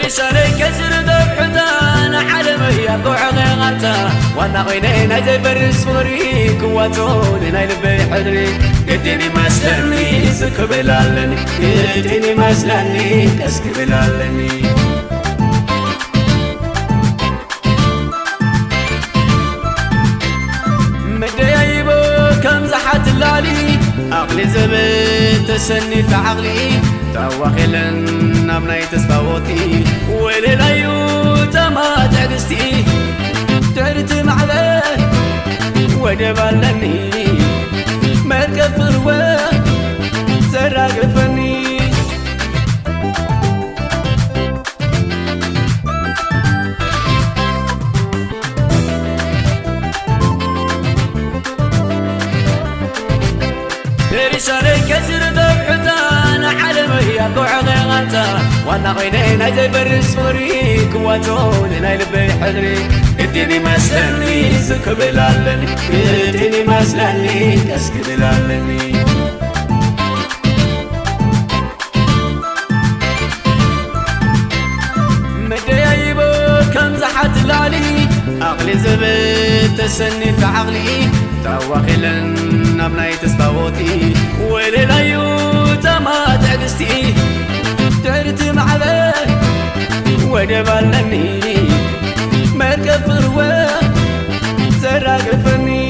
رسالة كسر ذبحتان حلمي بوعغي غتا وانا غينينا زبرس فوري قواتون هنا لبي حدري قديني مسلني سكبلالني قديني مسلني كسكبلالني مديايبو كم زحت اللالي عقلي زبت تسني في عقلي تواخلن امناي تسباوتي وللايو تما تعدستي تعرت معله ودبالني مركب فروه سراق فني رسالة كسر ذبحتان حلمي بوعغي غتا وانا غينينا زبرس فوري قواتون هنا لبي حدري اديني مسلني سكبلالني اديني مسلني كسكبلالني مديايبو كم زحت لالي عقلي زبت تسني في عقلي تواخلن امناي تسباوتي وللايو تما تعدستي تعرت معله ودبالني مركب فروه سراق فني